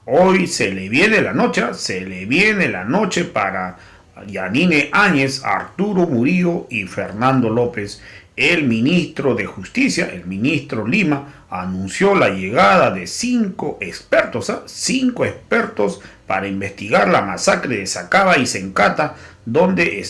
Hoy se le viene la noche, para Yanine Áñez, Arturo Murillo y Fernando López. El ministro de Justicia, el ministro Lima, anunció la llegada de 5 expertos, para investigar la masacre de Sacaba y Sencata, donde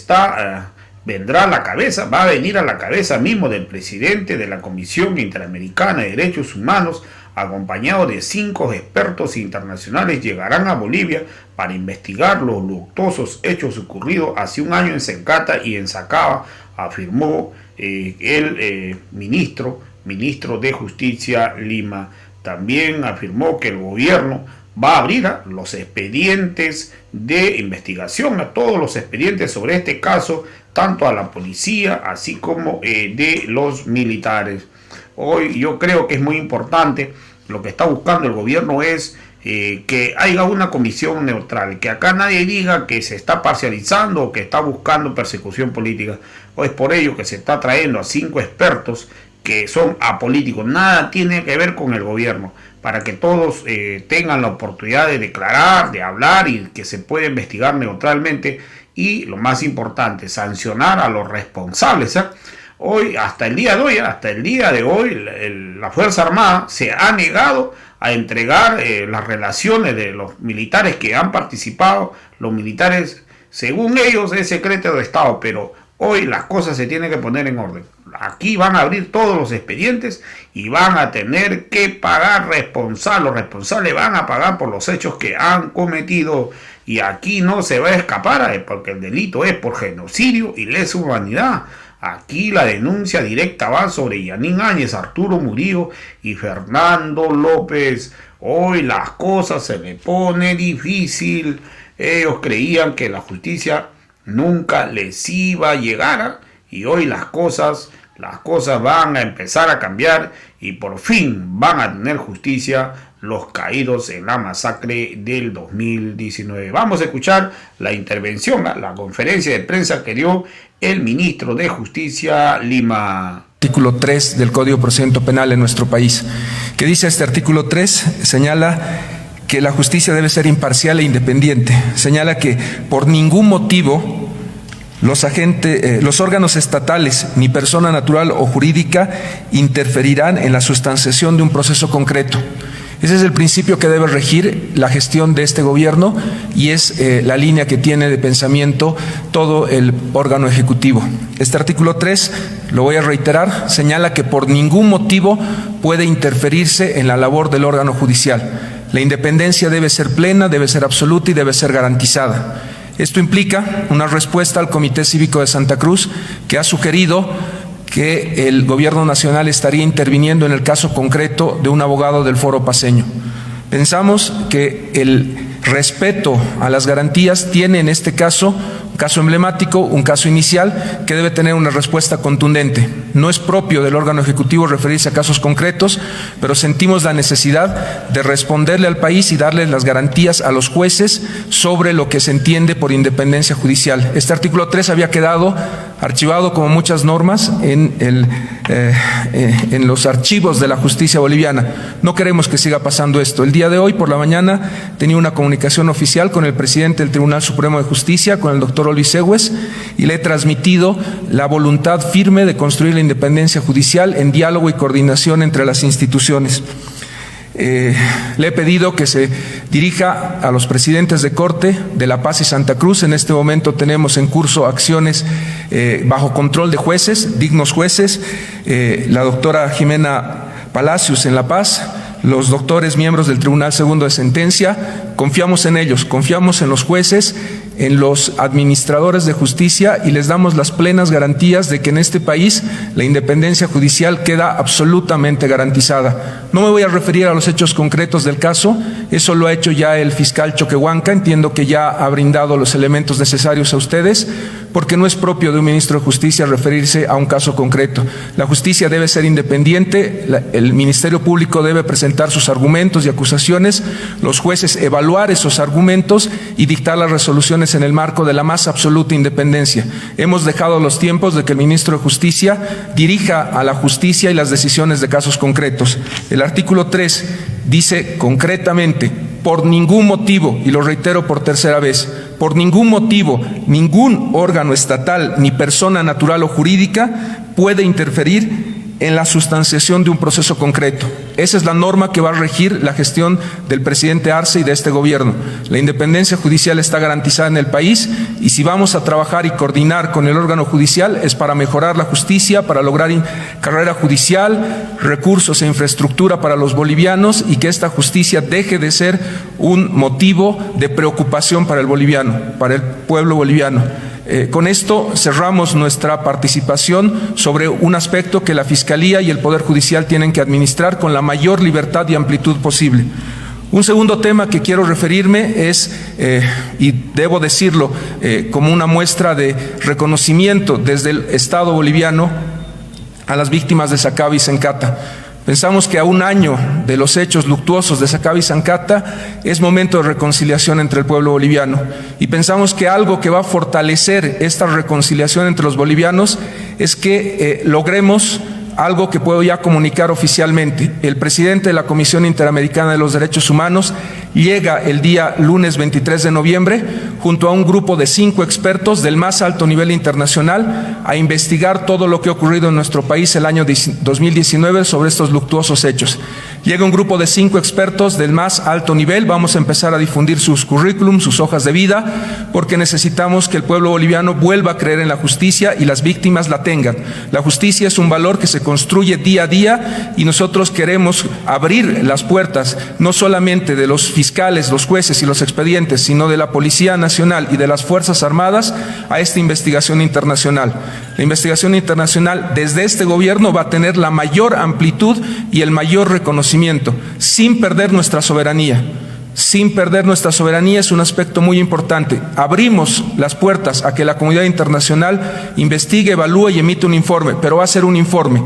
vendrá la cabeza, va a venir a la cabeza mismo del presidente de la Comisión Interamericana de Derechos Humanos, acompañado de 5 expertos internacionales. Llegarán a Bolivia para investigar los luctuosos hechos ocurridos hace un año en Sencata y en Sacaba, afirmó el ministro de Justicia Lima. También afirmó que el gobierno va a abrir los expedientes de investigación, a todos los expedientes sobre este caso, tanto a la policía así como de los militares. Hoy yo creo que es muy importante, lo que está buscando el gobierno es que haya una comisión neutral, que acá nadie diga que se está parcializando o que está buscando persecución política. O es por ello que se está trayendo a 5 expertos que son apolíticos, nada tiene que ver con el gobierno, para que todos tengan la oportunidad de declarar, de hablar y que se pueda investigar neutralmente y, lo más importante, sancionar a los responsables. Hoy, hasta el día de hoy, la Fuerza Armada se ha negado a entregar las relaciones de los militares que han participado. Los militares, según ellos, es secreto de Estado, pero hoy las cosas se tienen que poner en orden. Aquí van a abrir todos los expedientes y van a tener que pagar responsables. Los responsables van a pagar por los hechos que han cometido. Y aquí no se va a escapar, porque el delito es por genocidio y lesa humanidad. Aquí la denuncia directa va sobre Yanine Áñez, Arturo Murillo y Fernando López. Hoy las cosas se le pone difícil. Ellos creían que la justicia nunca les iba a llegar, y hoy las cosas van a empezar a cambiar y por fin van a tener justicia los caídos en la masacre del 2019. Vamos a escuchar la intervención, la conferencia de prensa que dio el ministro de Justicia Lima. Artículo 3 del Código de Procedimiento Penal en nuestro país. ¿Qué dice este artículo 3? Señala que la justicia debe ser imparcial e independiente. Señala que por ningún motivo los órganos estatales, ni persona natural o jurídica, interferirán en la sustanciación de un proceso concreto. Ese es el principio que debe regir la gestión de este gobierno y es la línea que tiene de pensamiento todo el órgano ejecutivo. Este artículo 3, lo voy a reiterar, señala que por ningún motivo puede interferirse en la labor del órgano judicial. La independencia debe ser plena, debe ser absoluta y debe ser garantizada. Esto implica una respuesta al Comité Cívico de Santa Cruz, que ha sugerido que el Gobierno Nacional estaría interviniendo en el caso concreto de un abogado del Foro Paceño. Pensamos que el respeto a las garantías tiene en este caso un caso emblemático, un caso inicial que debe tener una respuesta contundente. No es propio del órgano ejecutivo referirse a casos concretos, pero sentimos la necesidad de responderle al país y darle las garantías a los jueces sobre lo que se entiende por independencia judicial. Este artículo 3 había quedado archivado, como muchas normas, en los archivos de la justicia boliviana. No queremos que siga pasando esto. El día de hoy, por la mañana, tenía una comunicación oficial con el presidente del Tribunal Supremo de Justicia, con el doctor Olbisegues, y le he transmitido la voluntad firme de construir la independencia judicial en diálogo y coordinación entre las instituciones. Le he pedido que se dirija a los presidentes de Corte de La Paz y Santa Cruz. En este momento tenemos en curso acciones bajo control de jueces, dignos jueces, la doctora Jimena Palacios en La Paz, los doctores miembros del Tribunal Segundo de Sentencia. Confiamos en ellos, confiamos en los jueces, en los administradores de justicia y les damos las plenas garantías de que en este país la independencia judicial queda absolutamente garantizada. No me voy a referir a los hechos concretos del caso, eso lo ha hecho ya el fiscal Choquehuanca, entiendo que ya ha brindado los elementos necesarios a ustedes, porque no es propio de un ministro de Justicia referirse a un caso concreto. La justicia debe ser independiente, el Ministerio Público debe presentar sus argumentos y acusaciones, los jueces evaluar esos argumentos y dictar las resoluciones en el marco de la más absoluta independencia. Hemos dejado los tiempos de que el ministro de Justicia dirija a la justicia y las decisiones de casos concretos. El artículo 3 dice concretamente por ningún motivo, y lo reitero por tercera vez, por ningún motivo, ningún órgano estatal ni persona natural o jurídica puede interferir en la sustanciación de un proceso concreto. Esa es la norma que va a regir la gestión del presidente Arce y de este gobierno. La independencia judicial está garantizada en el país y si vamos a trabajar y coordinar con el órgano judicial es para mejorar la justicia, para lograr carrera judicial, recursos e infraestructura para los bolivianos y que esta justicia deje de ser un motivo de preocupación para el boliviano, para el pueblo boliviano. Con esto cerramos nuestra participación sobre un aspecto que la Fiscalía y el Poder Judicial tienen que administrar con la mayor libertad y amplitud posible. Un segundo tema que quiero referirme es, y debo decirlo como una muestra de reconocimiento desde el Estado boliviano a las víctimas de Sacaba y Sencata. Pensamos que a un año de los hechos luctuosos de Sacaba y Sencata es momento de reconciliación entre el pueblo boliviano y pensamos que algo que va a fortalecer esta reconciliación entre los bolivianos es que logremos algo que puedo ya comunicar oficialmente. El presidente de la Comisión Interamericana de los Derechos Humanos llega el día lunes 23 de noviembre junto a un grupo de 5 expertos del más alto nivel internacional a investigar todo lo que ha ocurrido en nuestro país el año 2019 sobre estos luctuosos hechos. Llega un grupo de 5 expertos del más alto nivel, vamos a empezar a difundir sus currículums, sus hojas de vida, porque necesitamos que el pueblo boliviano vuelva a creer en la justicia y las víctimas la tengan. La justicia es un valor que se construye día a día y nosotros queremos abrir las puertas no solamente de los fiscales, los jueces y los expedientes, sino de la Policía Nacional y de las Fuerzas Armadas a esta investigación internacional. La investigación internacional desde este gobierno va a tener la mayor amplitud y el mayor reconocimiento, sin perder nuestra soberanía. Sin perder nuestra soberanía es un aspecto muy importante. Abrimos las puertas a que la comunidad internacional investigue, evalúe y emite un informe, pero va a ser un informe.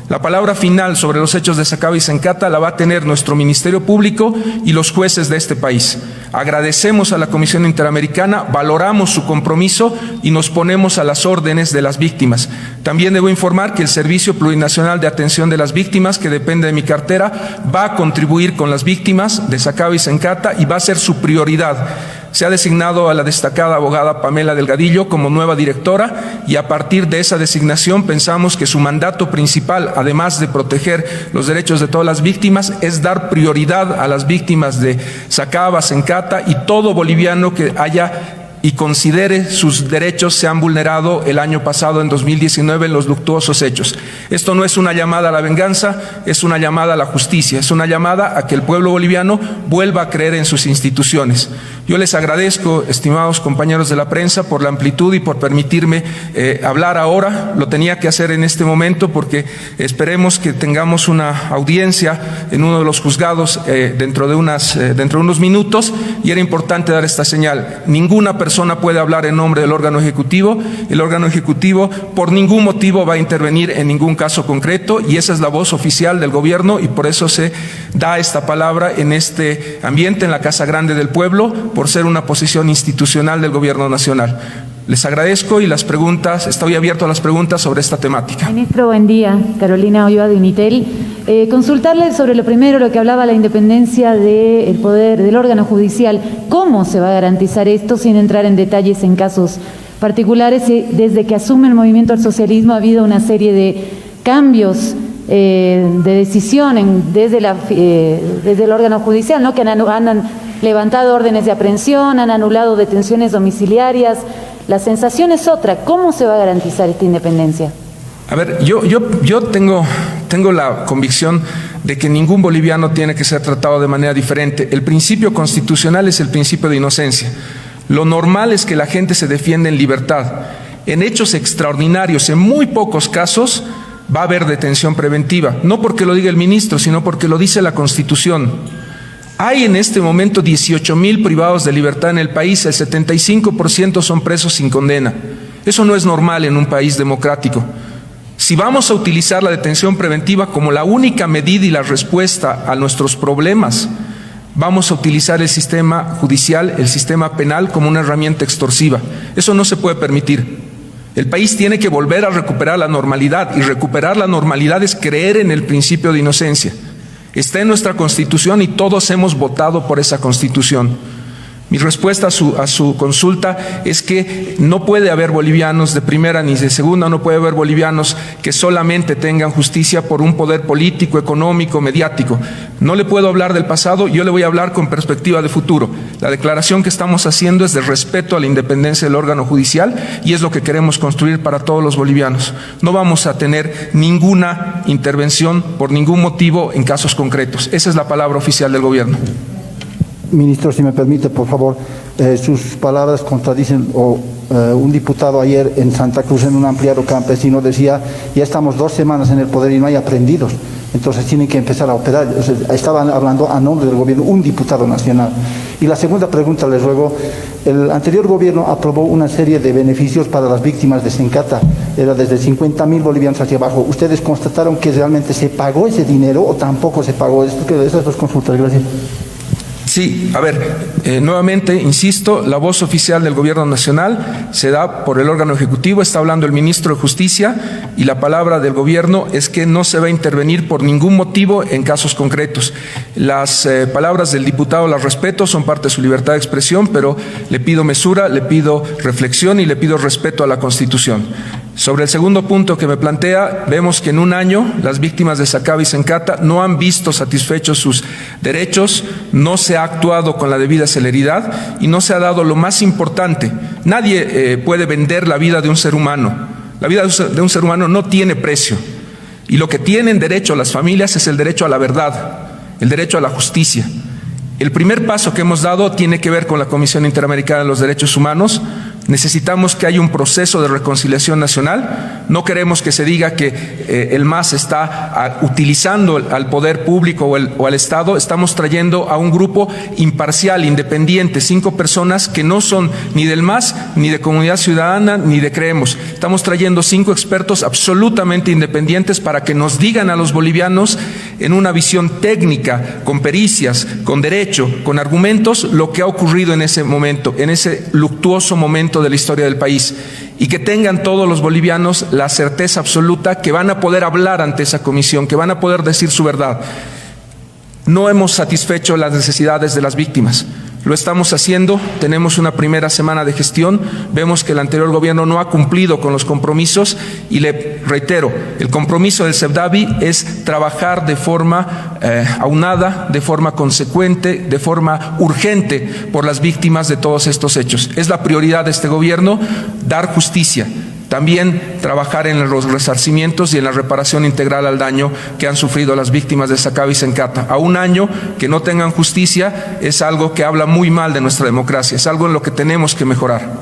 La palabra final sobre los hechos de Sacaba y Sencata la va a tener nuestro Ministerio Público y los jueces de este país. Agradecemos a la Comisión Interamericana, valoramos su compromiso y nos ponemos a las órdenes de las víctimas. También debo informar que el Servicio Plurinacional de Atención de las Víctimas, que depende de mi cartera, va a contribuir con las víctimas de Sacaba y Sencata y va a ser su prioridad. Se ha designado a la destacada abogada Pamela Delgadillo como nueva directora y a partir de esa designación pensamos que su mandato principal, además de proteger los derechos de todas las víctimas, es dar prioridad a las víctimas de Sacaba, Sencata y todo boliviano que haya y considere sus derechos se han vulnerado el año pasado, en 2019, en los luctuosos hechos. Esto no es una llamada a la venganza, es una llamada a la justicia, es una llamada a que el pueblo boliviano vuelva a creer en sus instituciones. Yo les agradezco, estimados compañeros de la prensa, por la amplitud y por permitirme hablar ahora. Lo tenía que hacer en este momento porque esperemos que tengamos una audiencia en uno de los juzgados dentro de unos minutos y era importante dar esta señal. Ninguna persona puede hablar en nombre del órgano ejecutivo. El órgano ejecutivo por ningún motivo va a intervenir en ningún caso concreto y esa es la voz oficial del gobierno y por eso se da esta palabra en este ambiente, en la Casa Grande del Pueblo, por ser una posición institucional del gobierno nacional. Les agradezco y las preguntas, estoy abierto a las preguntas sobre esta temática. Ministro, buen día. Carolina Oyoa de Unitel. Consultarle sobre lo primero, lo que hablaba la independencia del poder, del órgano judicial. ¿Cómo se va a garantizar esto sin entrar en detalles en casos particulares? Desde que asume el movimiento al socialismo ha habido una serie de cambios de decisión desde el órgano judicial, ¿no? Que han levantado órdenes de aprehensión, han anulado detenciones domiciliarias. La sensación es otra. ¿Cómo se va a garantizar esta independencia? A ver, yo tengo la convicción de que ningún boliviano tiene que ser tratado de manera diferente. El principio constitucional es el principio de inocencia. Lo normal es que la gente se defienda en libertad. En hechos extraordinarios, en muy pocos casos, va a haber detención preventiva. No porque lo diga el ministro, sino porque lo dice la Constitución. Hay en este momento 18,000 privados de libertad en el país, el 75% son presos sin condena. Eso no es normal en un país democrático. Si vamos a utilizar la detención preventiva como la única medida y la respuesta a nuestros problemas, vamos a utilizar el sistema judicial, el sistema penal como una herramienta extorsiva. Eso no se puede permitir. El país tiene que volver a recuperar la normalidad y recuperar la normalidad es creer en el principio de inocencia. Está en nuestra Constitución y todos hemos votado por esa Constitución. Mi respuesta a su consulta es que no puede haber bolivianos de primera ni de segunda, no puede haber bolivianos que solamente tengan justicia por un poder político, económico, mediático. No le puedo hablar del pasado, yo le voy a hablar con perspectiva de futuro. La declaración que estamos haciendo es de respeto a la independencia del órgano judicial y es lo que queremos construir para todos los bolivianos. No vamos a tener ninguna intervención por ningún motivo en casos concretos. Esa es la palabra oficial del gobierno. Ministro, si me permite, por favor, sus palabras contradicen un diputado ayer en Santa Cruz, en un ampliado campesino, decía: ya estamos 2 semanas en el poder y no hay aprendidos, entonces tienen que empezar a operar. O sea, estaban hablando a nombre del gobierno, un diputado nacional. Y la segunda pregunta, les ruego: el anterior gobierno aprobó una serie de beneficios para las víctimas de Sencata, era desde 50.000 bolivianos hacia abajo. ¿Ustedes constataron que realmente se pagó ese dinero o tampoco se pagó? Esas 2 consultas, gracias. Sí, a ver, nuevamente, insisto, la voz oficial del Gobierno Nacional se da por el órgano ejecutivo, está hablando el ministro de Justicia y la palabra del Gobierno es que no se va a intervenir por ningún motivo en casos concretos. Las palabras del diputado las respeto, son parte de su libertad de expresión, pero le pido mesura, le pido reflexión y le pido respeto a la Constitución. Sobre el segundo punto que me plantea, vemos que en un año las víctimas de Sacaba y Sencata no han visto satisfechos sus derechos, no se ha actuado con la debida celeridad y no se ha dado lo más importante. Nadie puede vender la vida de un ser humano. La vida de un ser humano no tiene precio. Y lo que tienen derecho las familias es el derecho a la verdad, el derecho a la justicia. El primer paso que hemos dado tiene que ver con la Comisión Interamericana de los Derechos Humanos. Necesitamos que haya un proceso de reconciliación nacional. No queremos que se diga que el MAS está utilizando al poder público o al Estado. Estamos trayendo a un grupo imparcial, independiente, 5 personas que no son ni del MAS, ni de Comunidad Ciudadana, ni de Creemos. Estamos trayendo 5 expertos absolutamente independientes para que nos digan a los bolivianos en una visión técnica, con pericias, con derecho, con argumentos, lo que ha ocurrido en ese momento, en ese luctuoso momento de la historia del país, y que tengan todos los bolivianos la certeza absoluta que van a poder hablar ante esa comisión, que van a poder decir su verdad. No hemos satisfecho las necesidades de las víctimas. Lo estamos haciendo, tenemos una primera semana de gestión, vemos que el anterior gobierno no ha cumplido con los compromisos y le reitero, el compromiso del CEPDAVI es trabajar de forma aunada, de forma consecuente, de forma urgente por las víctimas de todos estos hechos. Es la prioridad de este gobierno dar justicia. También trabajar en los resarcimientos y en la reparación integral al daño que han sufrido las víctimas de Sacaba y Sencata. A un año que no tengan justicia es algo que habla muy mal de nuestra democracia, es algo en lo que tenemos que mejorar.